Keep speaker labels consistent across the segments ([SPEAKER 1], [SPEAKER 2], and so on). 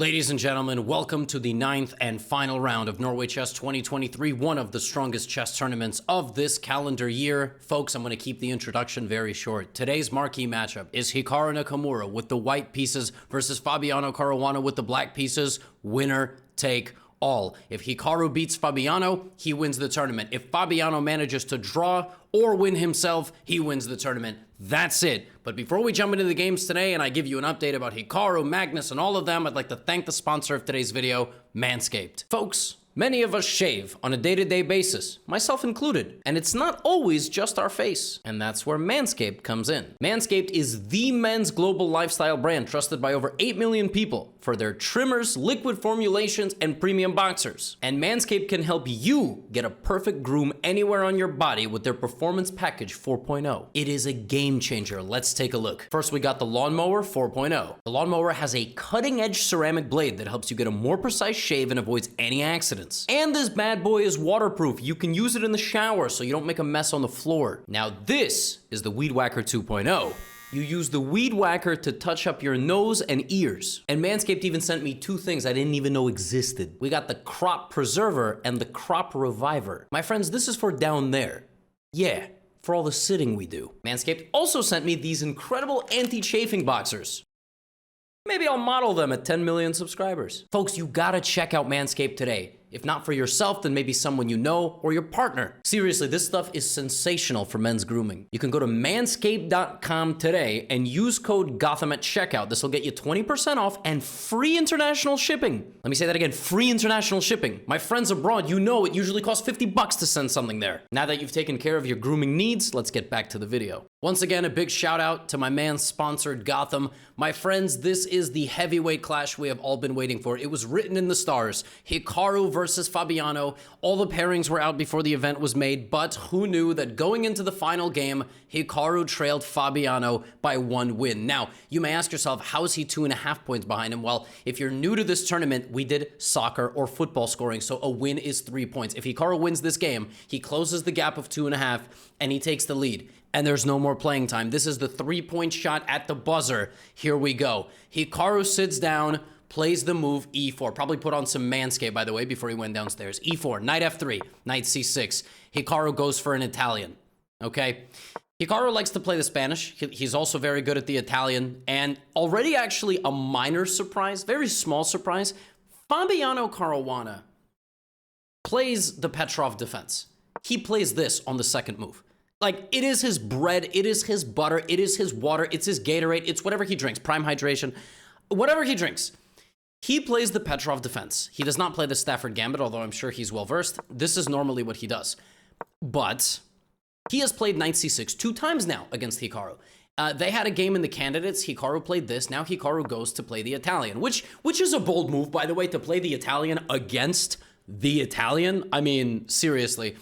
[SPEAKER 1] Ladies and gentlemen, welcome to the 9th and final round of Norway Chess 2023, one of the strongest chess tournaments of this calendar year. Folks, I'm going to keep the introduction very short. Today's marquee matchup is Hikaru Nakamura with the white pieces versus Fabiano Caruana with the black pieces. Winner take all. If Hikaru beats Fabiano, he wins the tournament. If Fabiano manages to draw or win himself, he wins the tournament. That's it. But before we jump into the games today and I give you an update about Hikaru, Magnus, and all of them, I'd like to thank the sponsor of today's video, Manscaped. Folks, many of us shave on a day-to-day basis, myself included, and it's not always just our face, and that's where Manscaped comes in. Manscaped is the men's global lifestyle brand trusted by over 8 million people for their trimmers, liquid formulations, and premium boxers. And Manscaped can help you get a perfect groom anywhere on your body with their Performance Package 4.0. It is a game changer. Let's take a look. First, we got the Lawnmower 4.0. The Lawnmower has a cutting-edge ceramic blade that helps you get a more precise shave and avoids any accidents. And this bad boy is waterproof. You can use it in the shower so you don't make a mess on the floor. Now this is the Weed Whacker 2.0. You use the Weed Whacker to touch up your nose and ears. And Manscaped even sent me two things I didn't even know existed. We got the Crop Preserver and the Crop Reviver. My friends, this is for down there. Yeah, for all the sitting we do. Manscaped also sent me these incredible anti-chafing boxers. Maybe I'll model them at 10 million subscribers. Folks, you gotta check out Manscaped today. If not for yourself, then maybe someone you know or your partner. Seriously, this stuff is sensational for men's grooming. You can go to manscaped.com today and use code Gotham at checkout. This will get you 20% off and free international shipping. Let me say that again, free international shipping. My friends abroad, you know it usually costs 50 bucks to send something there. Now that you've taken care of your grooming needs, let's get back to the video. Once again, a big shout out to my man-sponsored Gotham. My friends, this is the heavyweight clash we have all been waiting for. It was written in the stars. Hikaru versus Fabiano. All the pairings were out before the event was made, but who knew that going into the final game, Hikaru trailed Fabiano by 1 win. Now, you may ask yourself, how is he 2.5 points behind him? Well, if you're new to this tournament, we did soccer or football scoring, so a win is 3 points. If Hikaru wins this game, he closes the gap of 2.5, and he takes the lead. And there's no more playing time. This is the 3-point shot at the buzzer. Here we go. Hikaru sits down, plays the move e4. Probably put on some Manscaped, by the way, before he went downstairs. e4, knight f3, knight c6. Hikaru goes for an Italian, okay? Hikaru likes to play the Spanish. He's also very good at the Italian. And already actually a minor surprise, very small surprise, Fabiano Caruana plays the Petrov defense. He plays this on the second move. Like, it is his bread, it is his butter, it is his water, it's his Gatorade, it's whatever he drinks, prime hydration, whatever he drinks. He plays the Petrov defense. He does not play the Stafford Gambit, although I'm sure he's well-versed. This is normally what he does. But he has played knight c6 2 times now against Hikaru. They had a game in the candidates. Hikaru played this. Now Hikaru goes to play the Italian, which is a bold move, by the way, to play the Italian against the Italian. I mean, seriously.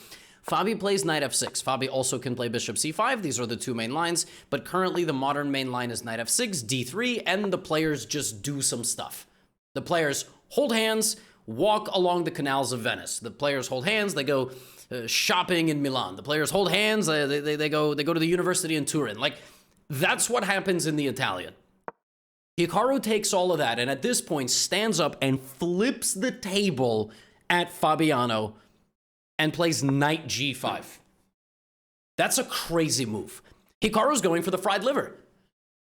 [SPEAKER 1] Fabi plays knight f6. Fabi also can play bishop c5. These are the 2 main lines, but currently the modern main line is knight f6, d3, and the players just do some stuff. The players hold hands, walk along the canals of Venice. The players hold hands, they go shopping in Milan. The players hold hands, they go to the university in Turin. Like, that's what happens in the Italian. Hikaru takes all of that, and at this point stands up and flips the table at Fabiano and plays knight g5. That's a crazy move. Hikaru's going for the fried liver.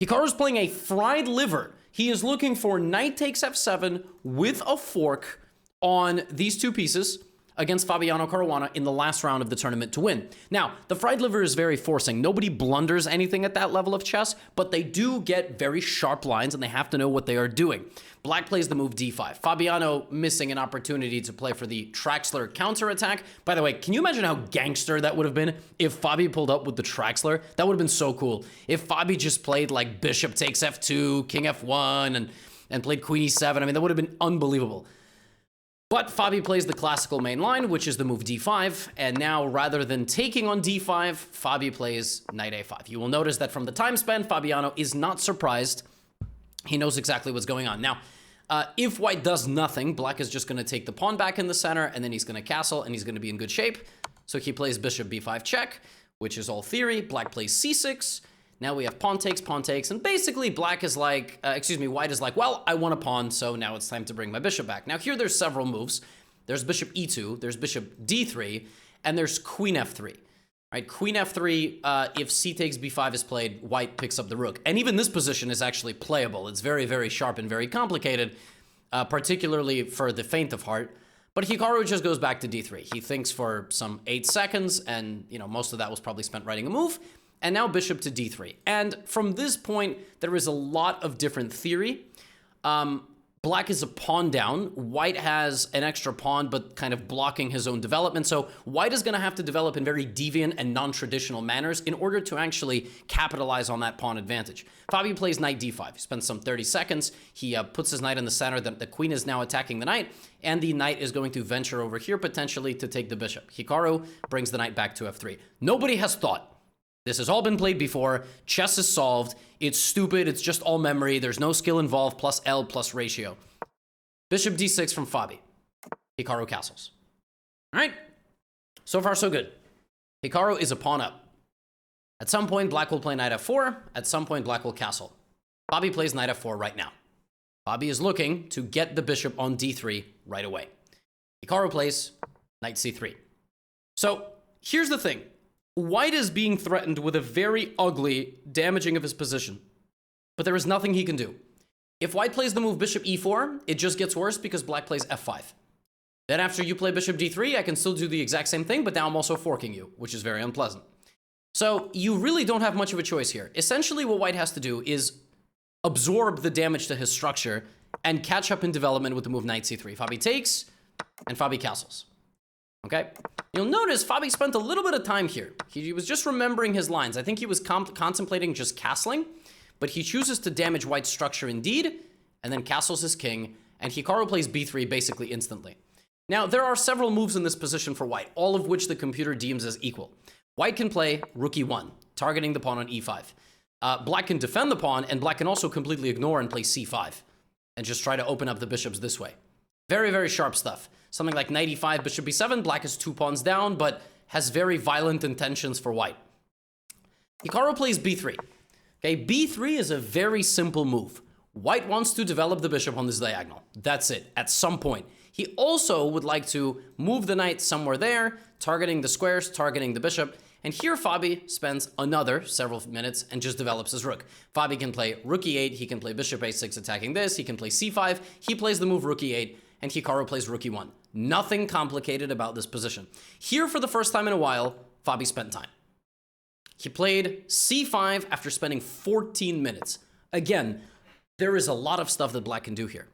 [SPEAKER 1] Hikaru's playing a fried liver. He is looking for knight takes f7 with a fork on these 2 pieces against Fabiano Caruana in the last round of the tournament to win. Now, the fried liver is very forcing. Nobody blunders anything at that level of chess, but they do get very sharp lines and they have to know what they are doing. Black plays the move d5. Fabiano missing an opportunity to play for the Traxler counterattack. By the way, can you imagine how gangster that would have been if Fabi pulled up with the Traxler? That would have been so cool. If Fabi just played like bishop takes f2, king f1, and played queen e7, I mean, that would have been unbelievable. But Fabi plays the classical main line, which is the move d5, and now rather than taking on d5, Fabi plays knight a5. You will notice that from the time span, Fabiano is not surprised. He knows exactly what's going on. Now, if white does nothing, black is just going to take the pawn back in the center, and then he's going to castle, and he's going to be in good shape. So he plays bishop b5 check, which is all theory. Black plays c6. Now we have pawn takes, and basically white is like, well, I want a pawn, so now it's time to bring my bishop back. Now here there's several moves. There's bishop e2, there's bishop d3, and there's queen f3. Right, queen f3, if c takes b5 is played, white picks up the rook. And even this position is actually playable. It's very, very sharp and very complicated, particularly for the faint of heart. But Hikaru just goes back to d3. He thinks for some 8 seconds, and most of that was probably spent writing a move. And now bishop to d3. And from this point, there is a lot of different theory. Black is a pawn down. White has an extra pawn, but kind of blocking his own development. So white is going to have to develop in very deviant and non-traditional manners in order to actually capitalize on that pawn advantage. Fabi plays knight d5. He spends some 30 seconds. He puts his knight in the center. The queen is now attacking the knight, and the knight is going to venture over here potentially to take the bishop. Hikaru brings the knight back to f3. Nobody has thought. This has all been played before. Chess is solved. It's stupid. It's just all memory. There's no skill involved, plus L plus ratio. Bishop d6 from Fabi. Hikaru castles. All right. So far, so good. Hikaru is a pawn up. At some point, black will play knight f4. At some point, black will castle. Fabi plays knight f4 right now. Fabi is looking to get the bishop on d3 right away. Hikaru plays knight c3. So here's the thing. White is being threatened with a very ugly damaging of his position, but there is nothing he can do. If white plays the move bishop e4, it just gets worse because black plays f5. Then after you play bishop d3, I can still do the exact same thing, but now I'm also forking you, which is very unpleasant. So you really don't have much of a choice here. Essentially what white has to do is absorb the damage to his structure and catch up in development with the move knight c3. Fabi takes, and Fabi castles. Okay? You'll notice Fabi spent a little bit of time here. He was just remembering his lines. I think he was contemplating just castling, but he chooses to damage white's structure indeed, and then castles his king, and Hikaru plays b3 basically instantly. Now, there are several moves in this position for white, all of which the computer deems as equal. White can play rook e1, targeting the pawn on e5. Black can defend the pawn, and black can also completely ignore and play c5, and just try to open up the bishops this way. Very, very sharp stuff. Something like knight e5, bishop b7, black is 2 pawns down, but has very violent intentions for white. Hikaru plays b3. Okay, b3 is a very simple move. White wants to develop the bishop on this diagonal. That's it, at some point. He also would like to move the knight somewhere there, targeting the squares, targeting the bishop. And here Fabi spends another several minutes and just develops his rook. Fabi can play rook e8, he can play bishop a6 attacking this, he can play c5, he plays the move rook e8, and Hikaru plays rook e1. Nothing complicated about this position. Here, for the first time in a while, Fabi spent time. He played c5 after spending 14 minutes. Again, there is a lot of stuff that black can do here.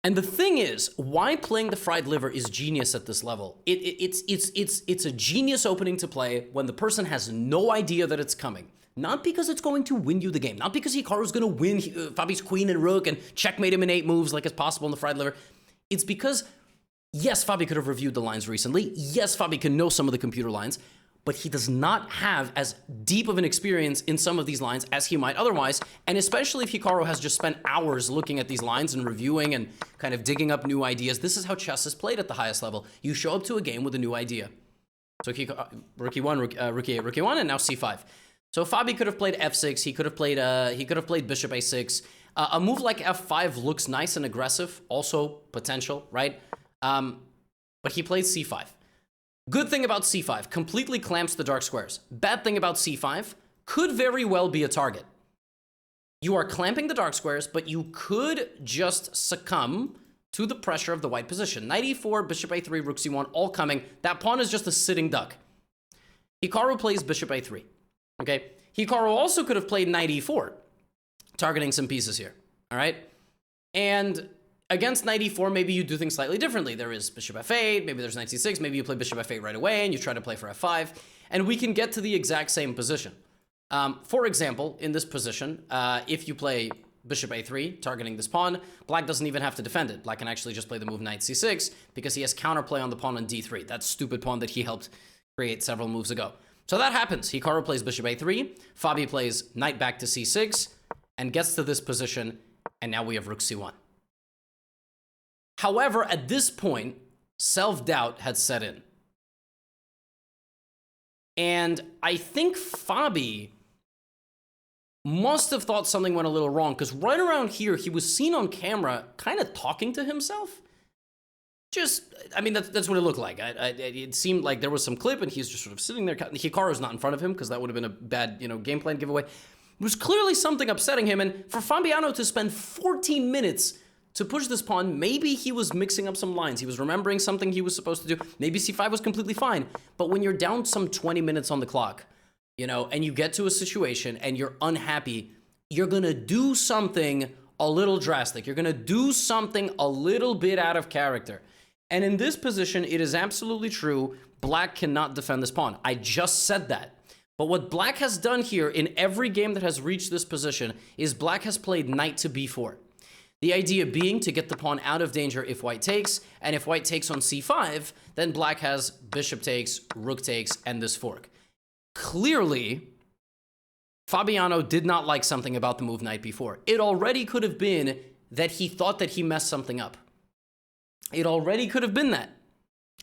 [SPEAKER 1] And the thing is, why playing the fried liver is genius at this level. It's a genius opening to play when the person has no idea that it's coming. Not because it's going to win you the game. Not because Hikaru's going to win Fabi's queen and rook and checkmate him in 8 moves like it's possible in the fried liver. It's because, yes, Fabi could have reviewed the lines recently. Yes, Fabi can know some of the computer lines, but he does not have as deep of an experience in some of these lines as he might otherwise, and especially if Hikaru has just spent hours looking at these lines and reviewing and kind of digging up new ideas. This is how chess is played at the highest level. You show up to a game with a new idea. So rook e1, rook e8, rook e1, and now c5. So Fabi could have played f6. He could have played bishop a6. A move like f5 looks nice and aggressive, also potential, right? But he played c5. Good thing about c5, completely clamps the dark squares. Bad thing about c5, could very well be a target. You are clamping the dark squares, but you could just succumb to the pressure of the white position. Knight e4, bishop a3, rook c1, all coming. That pawn is just a sitting duck. Hikaru plays bishop a3. Okay, Hikaru also could have played knight e4, targeting some pieces here, all right? And against knight e4, maybe you do things slightly differently. There is bishop f8, maybe there's knight c6, maybe you play bishop f8 right away and you try to play for f5, and we can get to the exact same position. For example, in this position, if you play bishop a3, targeting this pawn, black doesn't even have to defend it. Black can actually just play the move knight c6 because he has counterplay on the pawn on d3, that stupid pawn that he helped create several moves ago. So that happens. Hikaru plays bishop a3, Fabi plays knight back to c6, and gets to this position, and now we have rook c1. However, at this point, self-doubt had set in. And I think Fabi must have thought something went a little wrong, because right around here, he was seen on camera kind of talking to himself. I mean, that's what it looked like. It seemed like there was some clip, and he's just sort of sitting there. Hikaru's not in front of him, because that would have been a bad, game plan giveaway. It was clearly something upsetting him, and for Fabiano to spend 14 minutes to push this pawn, maybe he was mixing up some lines. He was remembering something he was supposed to do. Maybe c5 was completely fine. But when you're down some 20 minutes on the clock, and you get to a situation and you're unhappy, you're gonna do something a little drastic. You're gonna do something a little bit out of character. And in this position, it is absolutely true, black cannot defend this pawn. I just said that. But what black has done here in every game that has reached this position is black has played knight to b4. The idea being to get the pawn out of danger if white takes, and if white takes on c5, then black has bishop takes, rook takes, and this fork. Clearly, Fabiano did not like something about the move knight b4. It already could have been that he thought that he messed something up. It already could have been that.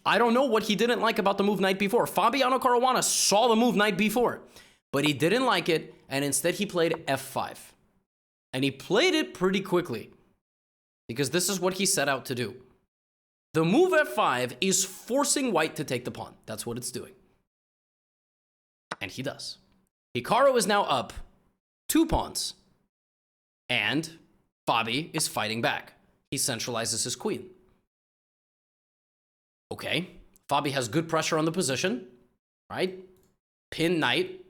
[SPEAKER 1] I don't know what he didn't like about the move knight b4. Fabiano Caruana saw the move knight b4, but he didn't like it, and instead he played f5. And he played it pretty quickly, because this is what he set out to do. The move f5 is forcing white to take the pawn. That's what it's doing. And he does. Hikaru is now up 2 pawns, and Fabi is fighting back. He centralizes his queen. Okay, Fabi has good pressure on the position, right? Pin knight.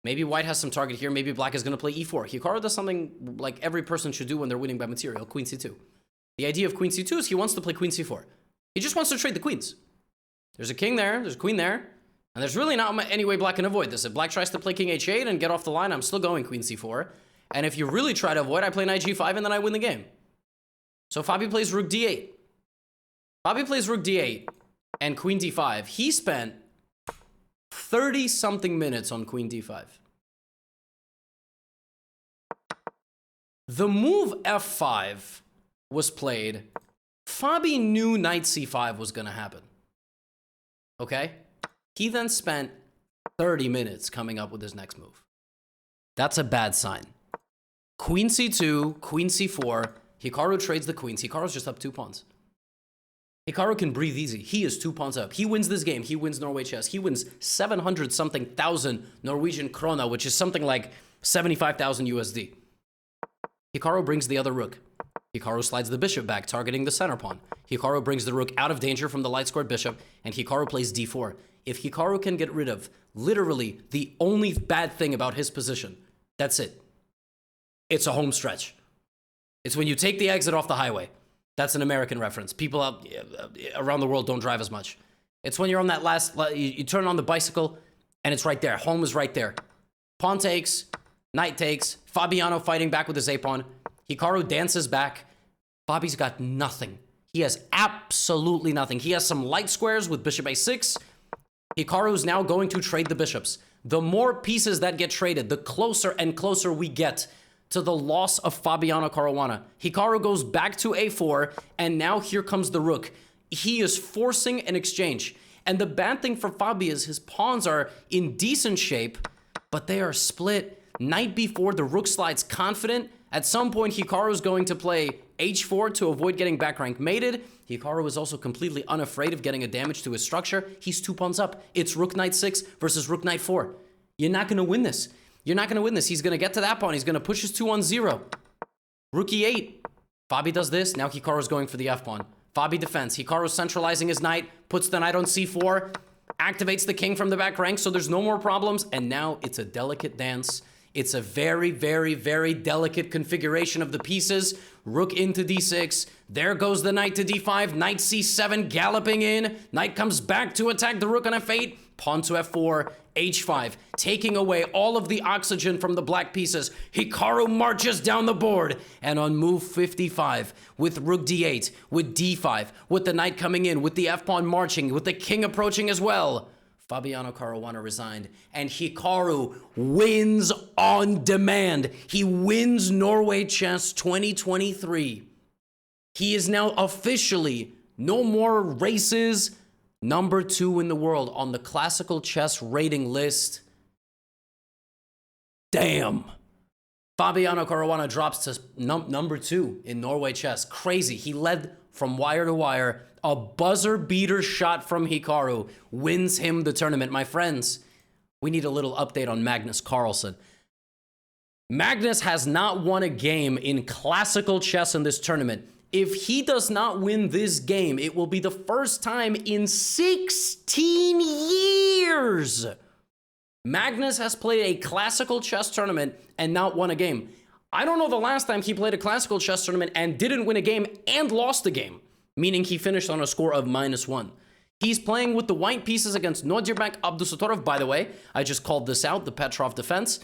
[SPEAKER 1] Maybe white has some target here. Maybe black is going to play e4. Hikaru does something like every person should do when they're winning by material, queen c2. The idea of queen c2 is he wants to play queen c4. He just wants to trade the queens. There's a king there, there's a queen there, and there's really not any way black can avoid this. If black tries to play king h8 and get off the line, I'm still going queen c4. And if you really try to avoid, I play knight g5 and then I win the game. So Fabi plays rook d8. Fabi plays rook d8 and queen d5. He spent 30-something minutes on queen d5. The move f5 was played. Fabi knew knight c5 was going to happen. Okay? He then spent 30 minutes coming up with his next move. That's a bad sign. Queen c2, queen c4. Hikaru trades the queens. Hikaru's just up 2 pawns. Hikaru can breathe easy. He is 2 pawns up. He wins this game. He wins Norway chess. He wins 700-something thousand Norwegian krona, which is something like 75,000 USD. Hikaru brings the other rook. Hikaru slides the bishop back, targeting the center pawn. Hikaru brings the rook out of danger from the light-squared bishop, and Hikaru plays d4. If Hikaru can get rid of literally the only bad thing about his position, that's it. It's a home stretch. It's when you take the exit off the highway. That's an American reference. People out around the world don't drive as much. It's when you're on that last, you turn on the bicycle, and it's right there. Home is right there. Pawn takes, knight takes, Fabiano fighting back with his a-pawn. Hikaru dances back. Fabi's got nothing. He has absolutely nothing. He has some light squares with bishop a6. Hikaru's now going to trade the bishops. The more pieces that get traded, the closer and closer we get to the loss of Fabiano Caruana. Hikaru goes back to a4, and now here comes the rook. He is forcing an exchange. And the bad thing for Fabi is his pawns are in decent shape, but they are split. Knight b4, the rook slides confident. At some point, Hikaru is going to play h4 to avoid getting back rank mated. Hikaru is also completely unafraid of getting a damage to his structure. He's 2 pawns up. It's rook knight 6 versus rook knight 4. You're not going to win this. You're not going to win this. He's going to get to that pawn. He's going to push his 2 on 0. Rook e8. Fabi does this. Now Hikaru's going for the f-pawn. Fabi defends. Hikaru's centralizing his knight, puts the knight on c4, activates the king from the back rank, so there's no more problems. And now it's a delicate dance. It's a very, very, very delicate configuration of the pieces. Rook into d6. There goes the knight to d5. Knight c7 galloping in. Knight comes back to attack the rook on f8. Pawn to f4. h5. Taking away all of the oxygen from the black pieces. Hikaru marches down the board. And on move 55, with rook d8, with d5, with the knight coming in, with the f-pawn marching, with the king approaching as well, Fabiano Caruana resigned, and Hikaru wins on demand. He wins Norway Chess 2023. He is now officially, no more races, #2 in the world on the classical chess rating list. Damn. Fabiano Caruana drops to number 2 in Norway chess. Crazy. He led from wire to wire. A buzzer beater shot from Hikaru wins him the tournament. My friends, we need a little update on Magnus Carlsen. Magnus has not won a game in classical chess in this tournament. If he does not win this game, it will be the first time in 16 years Magnus has played a classical chess tournament and not won a game. I don't know the last time he played a classical chess tournament and didn't win a game and lost a game, meaning he finished on a score of -1. He's playing with the white pieces against Nodirbek Abdusattorov. By the way, I just called this out, the Petrov defense.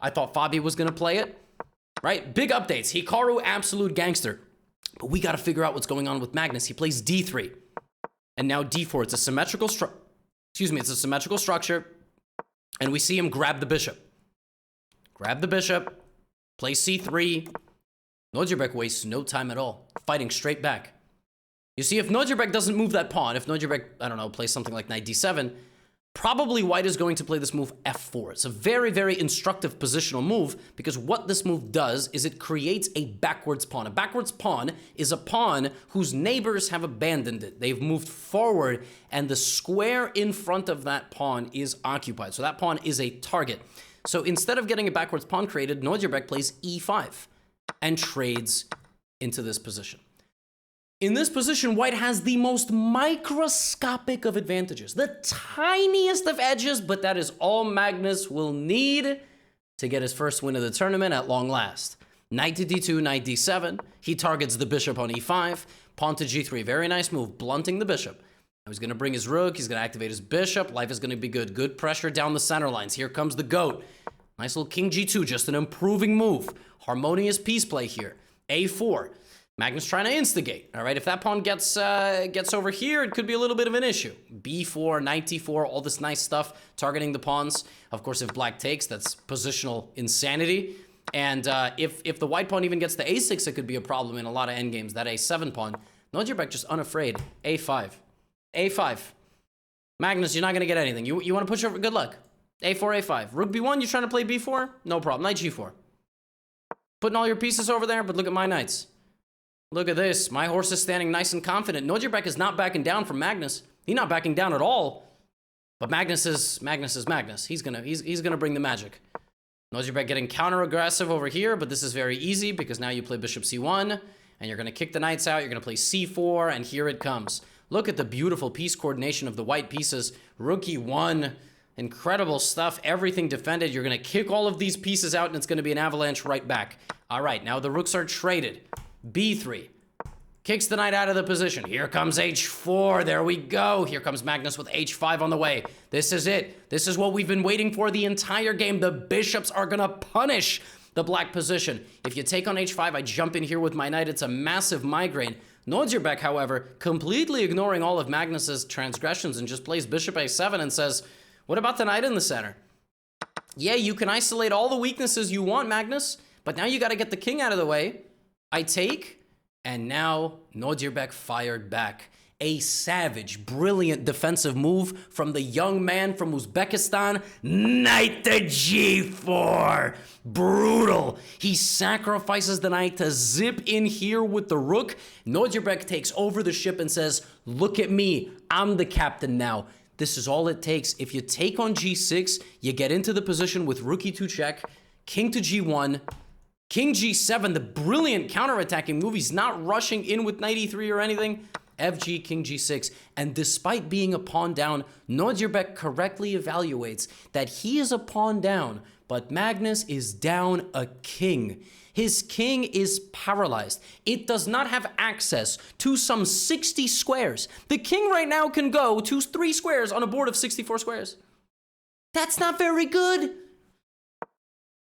[SPEAKER 1] I thought Fabi was going to play it, right? Big updates. Hikaru, absolute gangster. But we got to figure out what's going on with Magnus. He plays D3 and now D4. It's a symmetrical structure. And we see him grab the bishop. Grab the bishop. Play C3. Nodirbek wastes no time at all, fighting straight back. You see, if Nodirbek doesn't move that pawn, if Nodirbek, I don't know, plays something like knight D7, probably white is going to play this move F4. It's a very, very instructive positional move because what this move does is it creates a backwards pawn. A backwards pawn is a pawn whose neighbors have abandoned it. They've moved forward and the square in front of that pawn is occupied. So that pawn is a target. So instead of getting a backwards pawn created, Nodirbek plays E5 and trades into this position. In this position, white has the most microscopic of advantages, the tiniest of edges, but that is all Magnus will need to get his first win of the tournament at long last. Knight to D2, knight D7. He targets the bishop on E5. Pawn to G3. Very nice move, blunting the bishop. Now he's going to bring his rook. He's going to activate his bishop. Life is going to be good. Good pressure down the center lines. Here comes the goat. Nice little king G2, just an improving move. Harmonious piece play here. A4. Magnus trying to instigate, all right? If that pawn gets over here, it could be a little bit of an issue. B4, knight D4, all this nice stuff, targeting the pawns. Of course, if black takes, that's positional insanity. And if the white pawn even gets to A6, it could be a problem in a lot of endgames. That A7 pawn, Nodirbek just unafraid. A5. A5. Magnus, you're not going to get anything. You want to push over? Good luck. A4, A5. Rook B1, you trying to play B4? No problem. Knight G4. Putting all your pieces over there, but look at my knights. Look at this. My horse is standing nice and confident. Nodirbek is not backing down from Magnus. He's not backing down at all. But Magnus is Magnus. He's gonna bring the magic. Nodirbek getting counter-aggressive over here, but this is very easy because now you play bishop C1, and you're gonna kick the knights out. You're gonna play C4, and here it comes. Look at the beautiful piece coordination of the white pieces. Rook E1, incredible stuff. Everything defended. You're gonna kick all of these pieces out, and it's gonna be an avalanche right back. All right, now the rooks are traded. B3. Kicks the knight out of the position. Here comes H4. There we go. Here comes Magnus with H5 on the way. This is it. This is what we've been waiting for the entire game. The bishops are going to punish the black position. If you take on H5, I jump in here with my knight. It's a massive migraine. Nodirbek, however, completely ignoring all of Magnus's transgressions and just plays bishop A7 and says, what about the knight in the center? Yeah, you can isolate all the weaknesses you want, Magnus, but now you got to get the king out of the way. I take, and now Nodirbek fired back. A savage, brilliant defensive move from the young man from Uzbekistan. Knight to G4. Brutal. He sacrifices the knight to zip in here with the rook. Nodirbek takes over the ship and says, look at me. I'm the captain now. This is all it takes. If you take on G6, you get into the position with rook E2 check, king to G1, king G7, the brilliant counterattacking move. He's not rushing in with knight E3 or anything. FG, king G6. And despite being a pawn down, Nodirbek correctly evaluates that he is a pawn down, but Magnus is down a king. His king is paralyzed. It does not have access to some 60 squares. The king right now can go to 3 squares on a board of 64 squares. That's not very good.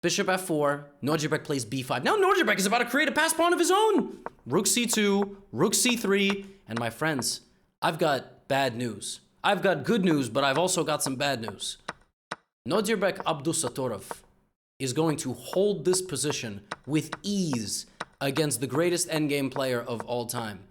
[SPEAKER 1] Bishop F4, Nodirbek plays B5. Now Nodirbek is about to create a pass pawn of his own. Rook C2, Rook C3, and my friends, I've got bad news. I've got good news, but I've also got some bad news. Nodirbek Abdusattorov is going to hold this position with ease against the greatest endgame player of all time.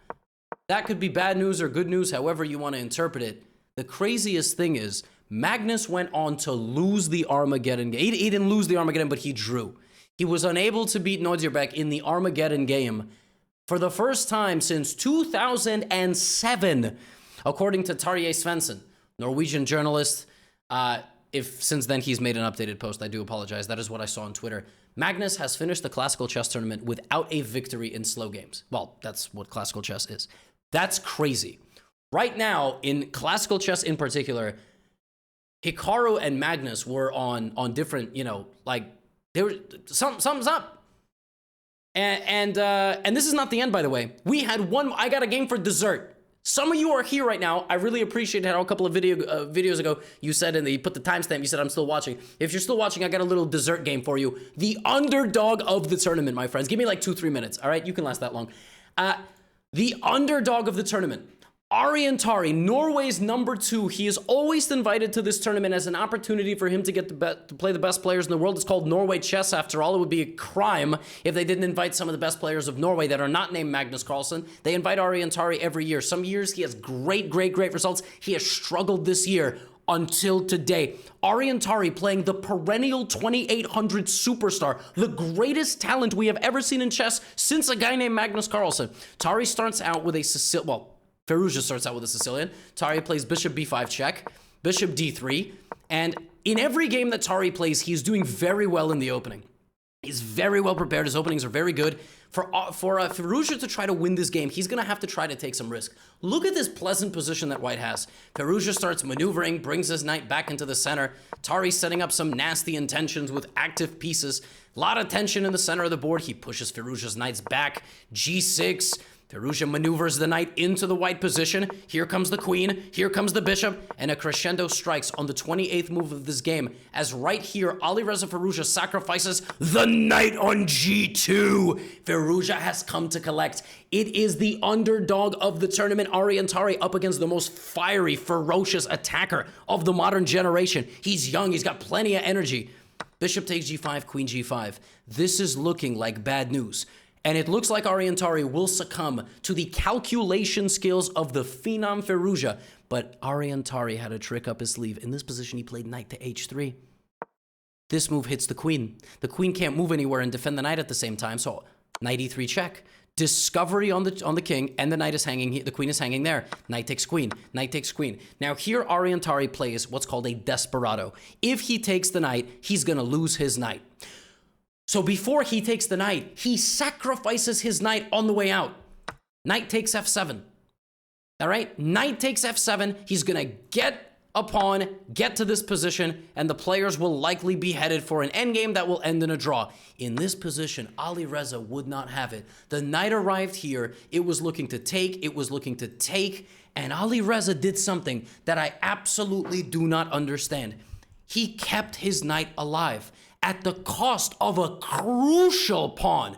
[SPEAKER 1] That could be bad news or good news, however you want to interpret it. The craziest thing is, Magnus went on to lose the Armageddon game. He didn't lose the Armageddon, but he drew. He was unable to beat Nordirbeck in the Armageddon game for the first time since 2007, according to Tarjei Svensson, Norwegian journalist. If since then he's made an updated post, I do apologize. That is what I saw on Twitter. Magnus has finished the classical chess tournament without a victory in slow games. Well, that's what classical chess is. That's crazy. Right now, in classical chess in particular, Hikaru and Magnus were on different, like, they were something's up. And this is not the end, by the way. We had I got a game for dessert. Some of you are here right now. I really appreciate how a couple of videos ago you said, and you put the timestamp, you said I'm still watching. If you're still watching, I got a little dessert game for you. The underdog of the tournament, my friends. Give me like 2-3 minutes, all right? You can last that long. The underdog of the tournament. Arjen Tari, Norway's number 2. He is always invited to this tournament as an opportunity for him to get to play the best players in the world. It's called Norway Chess, after all. It would be a crime if they didn't invite some of the best players of Norway that are not named Magnus Carlsen. They invite Arjen Tari every year. Some years he has great results. He has struggled this year until today. Arjen Tari playing the perennial 2800 superstar, the greatest talent we have ever seen in chess since a guy named Magnus Carlsen. Tari starts out with a Firouzja starts out with a Sicilian. Tari plays bishop b5 check, bishop d3, and in every game that Tari plays, he's doing very well in the opening. He's very well prepared. His openings are very good. For Firouzja to try to win this game, he's going to have to try to take some risk. Look at this pleasant position that White has. Firouzja starts maneuvering, brings his knight back into the center. Tari setting up some nasty intentions with active pieces. A lot of tension in the center of the board. He pushes Firouzja's knights back. g6. Firouzja maneuvers the knight into the white position. Here comes the queen, here comes the bishop, and a crescendo strikes on the 28th move of this game, as right here, Alireza Firouzja sacrifices the knight on g2. Firouzja has come to collect. It is the underdog of the tournament, Arjen Tari, up against the most fiery, ferocious attacker of the modern generation. He's young, he's got plenty of energy. Bishop takes g5, queen g5. This is looking like bad news. And it looks like Arjen Tari will succumb to the calculation skills of the phenom Firouzja. But Arjen Tari had a trick up his sleeve. In this position, he played knight to h3. This move hits the queen. The queen can't move anywhere and defend the knight at the same time. So knight e3 check. Discovery on the king, and the knight is hanging. The queen is hanging there. Knight takes queen. Knight takes queen. Now here, Arjen Tari plays what's called a desperado. If he takes the knight, he's going to lose his knight. So before he takes the knight, he sacrifices his knight on the way out. Knight takes f7. All right? Knight takes f7. He's going to get a pawn, get to this position, and the players will likely be headed for an endgame that will end in a draw. In this position, Alireza would not have it. The knight arrived here. It was looking to take. It was looking to take. And Alireza did something that I absolutely do not understand. He kept his knight alive at the cost of a crucial pawn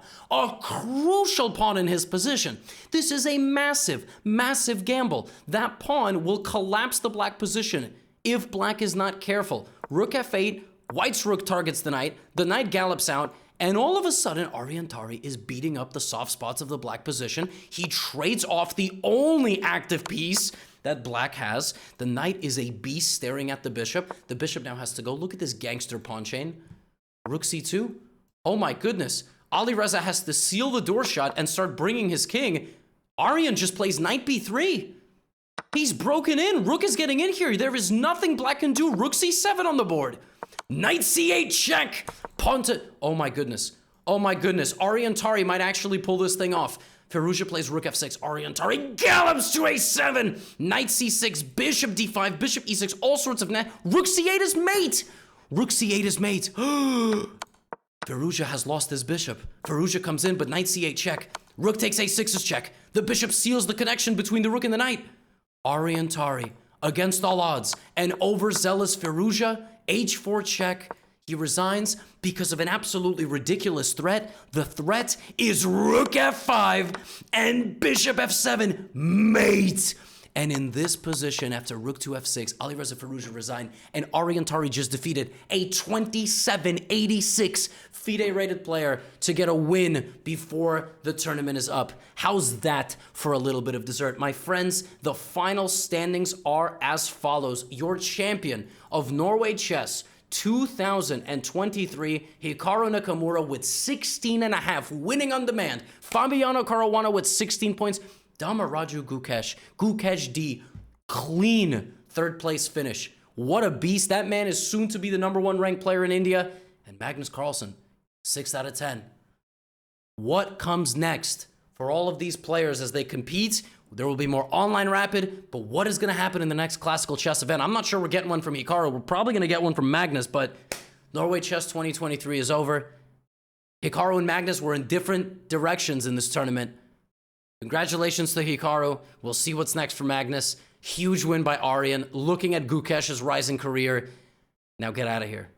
[SPEAKER 1] in his position. This is a massive, massive gamble. That pawn will collapse the black position if black is not careful. Rook f8, white's rook targets the knight gallops out, and all of a sudden, Arjen Tari is beating up the soft spots of the black position. He trades off the only active piece that black has. The knight is a beast staring at the bishop. The bishop now has to go. Look at this gangster pawn chain. Rook c2. Oh my goodness. Alireza has to seal the door shut and start bringing his king. Arjen just plays knight b3. He's broken in. Rook is getting in here. There is nothing black can do. Rook c7 on the board. Knight c8 check. Pawn to... Oh my goodness. Oh my goodness. Arjen Tari might actually pull this thing off. Firouzja plays rook f6. Arjen Tari gallops to a7. Knight c6. Bishop d5. Bishop e6. All sorts of... Rook c8 is mate. Rook c8 is mate. Firouzja has lost his bishop. Firouzja comes in, but knight c8 check. Rook takes a6 is check. The bishop seals the connection between the rook and the knight. Arjen Tari, against all odds, an overzealous Firouzja, h4 check. He resigns because of an absolutely ridiculous threat. The threat is rook f5 and bishop f7, mate. And in this position, after rook to f6, Alireza Firouzja resigned, and Arjen Tari just defeated a 2786 FIDE-rated player to get a win before the tournament is up. How's that for a little bit of dessert? My friends, the final standings are as follows. Your champion of Norway Chess 2023, Hikaru Nakamura with 16.5, winning on demand. Fabiano Caruana with 16 points. Damaraju Gukesh D, clean third place finish. What a beast. That man is soon to be the #1 ranked player in India. And Magnus Carlsen, 6 out of 10. What comes next for all of these players as they compete? There will be more online rapid, but what is going to happen in the next classical chess event? I'm not sure we're getting one from Hikaru. We're probably going to get one from Magnus, but Norway Chess 2023 is over. Hikaru and Magnus were in different directions in this tournament. Congratulations to Hikaru. We'll see what's next for Magnus. Huge win by Aryan, looking at Gukesh's rising career. Now get out of here.